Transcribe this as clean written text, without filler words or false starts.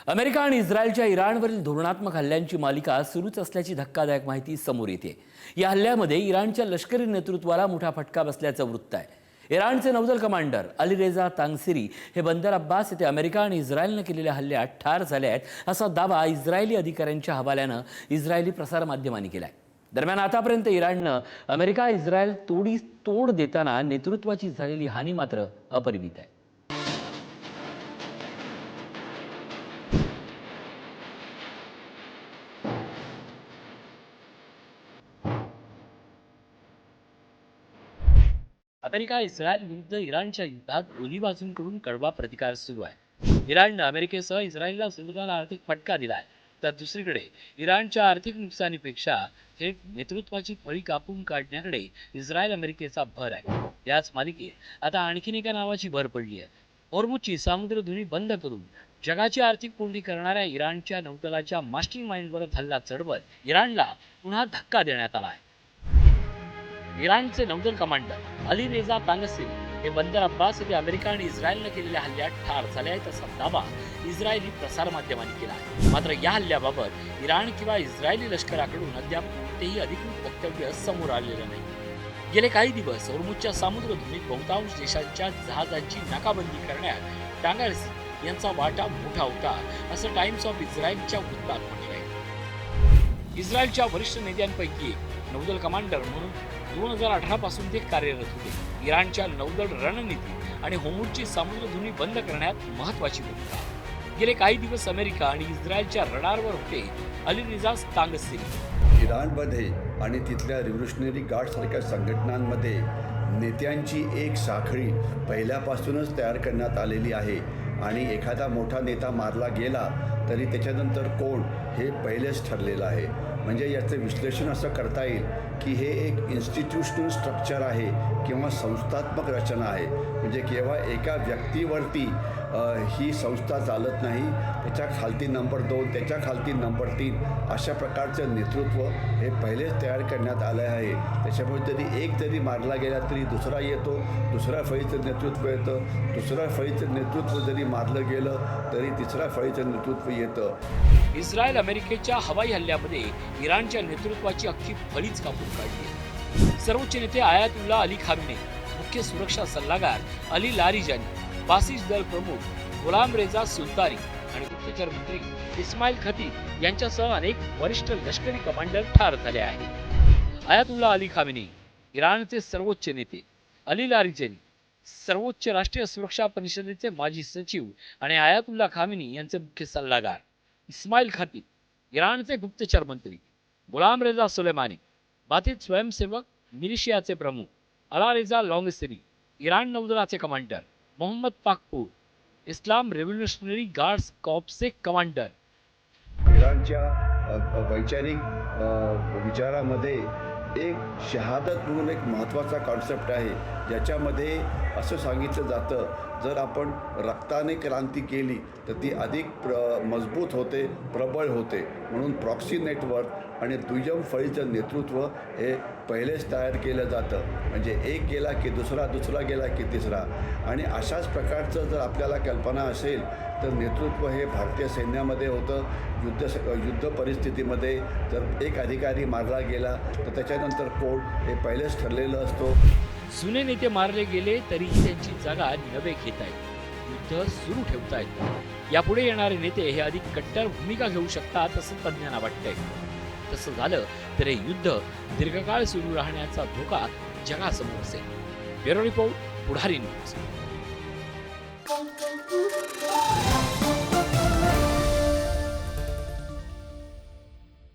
America आणि इस्रायलच्या इराणवरील धोरणात्मक हल्ल्यांची मालिका सुरूच असल्याची धक्कादायक माहिती समोर येते। या हल्ल्यामध्ये इराणच्या लष्करी नेतृत्वाला मोठा फटका बसल्याचं वृत्त आहे। इराणचे नौदल कमांडर अलीरेझा तांगसिरी हे बंदर अब्बास येथे अमेरिका आणि इस्रायलने केलेल्या हल्ल्यात ठार झाले आहेत असा दावा इस्रायली अधिकाऱ्यांच्या हवाल्यानं इस्रायली प्रसारमाध्यमांनी केलाय। दरम्यान आतापर्यंत इराणनं अमेरिका इस्रायल तोड देताना नेतृत्वाची झालेली हानी मात्र अपरिमित आहे। अमेरिका इस्रायल विरुद्ध इराणच्या युद्धात दोन्ही बाजूंकडून कडवा प्रतिकार सुरू आहे। इराणनं अमेरिकेसह इस्रायलला जोरदार आर्थिक फटका दिलाय, तर दुसरीकडे इराणच्या आर्थिक नुकसानीपेक्षा थेट नेतृत्वाची फळी कापून काढण्याकडे इस्रायल अमेरिकेचा भर आहे। याच मालिकेत आता आणखीन एका नावाची भर पडली आहे। होर्मुझची सामुद्रधुनी बंद करून जगाची आर्थिक कोंडी करणाऱ्या इराणच्या नौदलाच्या मास्टर माइंडवर हल्ला चढवत इराणला पुन्हा धक्का देण्यात आला आहे। इराणचे नौदल कमांडर अलीरेझा तांगसिरी हे बंदर अब्बास येथे अमेरिका आणि इस्रायलने केलेल्या हल्ल्यात ठार झाले आहेत असा दावा इस्रायली प्रसारमाध्यमांनी केला आहे। मात्र या हल्ल्याबाबत इराण किंवा इस्रायली लष्कराकडून अद्याप कोणतेही अधिकृत वक्तव्य समोर आलेलं नाही। गेले काही दिवस होर्मुझच्या सामुद्रधुनीत बहुतांश देशांच्या जहाजांची नाकाबंदी करण्यात तांगसिरी यांचा वाटा मोठा होता असं टाइम्स ऑफ इस्रायलच्या वृत्तात म्हटलंय। इस्रायलच्या वरिष्ठ नेत्यांपैकी एक नौदल कमांडर म्हणून 2018 पासून ते कार्यरत होते। इराणच्या नौदल रणनीती आणि होर्मुझची सामुद्रधुनी बंद करण्यात महत्वाची भूमिका। गेले काही दिवस अमेरिका आणि इस्रायलच्या रडारवर होते अलीरेझा तांगसिरी। इराणमध्ये आणि तिथल्या रिव्होल्युशनरी गार्ड सारख्या संघटनांमध्ये नेत्यांची एक साखळी पहिल्यापासूनच तयार करण्यात आलेली आहे आणि एखादा मोठा नेता मारला गेला तरी त्याच्यानंतर कोण हे पहिलेच ठरलेलं आहे। म्हणजे याचं विश्लेषण असं करता येईल की हे एक इन्स्टिट्यूशनल स्ट्रक्चर आहे किंवा संस्थात्मक रचना आहे। म्हणजे केवळ एका व्यक्तीवरती ही संस्था चालत नाही, त्याच्या खालती नंबर 2, त्याच्या खालती नंबर 3 अशा प्रकारचं नेतृत्व हे पहिलेच तयार करण्यात आलं आहे। त्याच्यामुळे जरी मारला गेला तरी दुसरा येतो, दुसऱ्या फळीचं नेतृत्व येतं, दुसऱ्या फळीचं नेतृत्व जरी मारलं गेलं तरी तिसऱ्या फळीचं नेतृत्व येतं। इस्रायल अमेरिकेच्या हवाई हल्ल्यामध्ये इराणच्या नेतृत्वाची अख्खी फळीच कापून काढली। सर्वोच्च नेते आयातुल्ला अली खामेनी, मुख्य सुरक्षा सल्लागार अली लारिजानी, बासिज दल प्रमुख गुलाम रेजा सुल्तानी आणि गुप्तचर मंत्री इस्माईल खतीब यांच्यासह अनेक वरिष्ठ लष्करी कमांडर ठार झाले आहेत। आयातुल्ला अली खामेनी, इराणचे सर्वोच्च नेते, अली लारिजानी, सर्वोच्च राष्ट्रीय सुरक्षा परिषदेचे माजी सचिव आणि आयातुल्ला खामेनी यांचे मुख्य सल्लागार इस्माईल खतीब, इराणचे गुप्तचर मंत्री गुलाम रेजा सुलेमानी, बाथित स्वयंसेवक मिलिशियाचे प्रमुख अलारेझा लॉन्गसिरी, इराण नौदलाचे कमांडर मोहम्मद पाकपूर, इस्लाम रेव्होल्युशनरी गार्ड्स कॉर्प्सचे कमांडर। इराणच्या वैचारिक विचारामध्ये एक शहादत म्हणून एक महत्त्वाचा कॉन्सेप्ट आहे, ज्याच्यामध्ये असं सांगितलं जातं जर आपण रक्ताने क्रांती केली तर ती अधिक मजबूत होते, प्रबळ होते। म्हणून प्रॉक्सी नेटवर्क आणि दुय्यम फळीचं नेतृत्व हे पहिलेच तयार केलं जातं। म्हणजे एक गेला की दुसरा, दुसरा गेला की तिसरा। आणि अशाच प्रकारचं जर आपल्याला कल्पना असेल तर नेतृत्व हे भारतीय सैन्यामध्ये होतं। युद्ध परिस्थितीमध्ये जर एक अधिकारी मारला गेला तर त्याच्यानंतर कोण हे पहिलेच ठरलेलं असतो। जुने नेते मारले गेले तरीही त्यांची जागा नवे घेत आहेत, युद्ध सुरू ठेवतायत। यापुढे येणारे नेते हे अधिक कट्टर भूमिका घेऊ शकतात असं तज्ज्ञांना वाटतंय। तसं झालं तर हे युद्ध दीर्घकाळ सुरू राहण्याचा धोका जगासमोर असेल। ब्युरो रिपोर्ट, पुढारी न्यूज।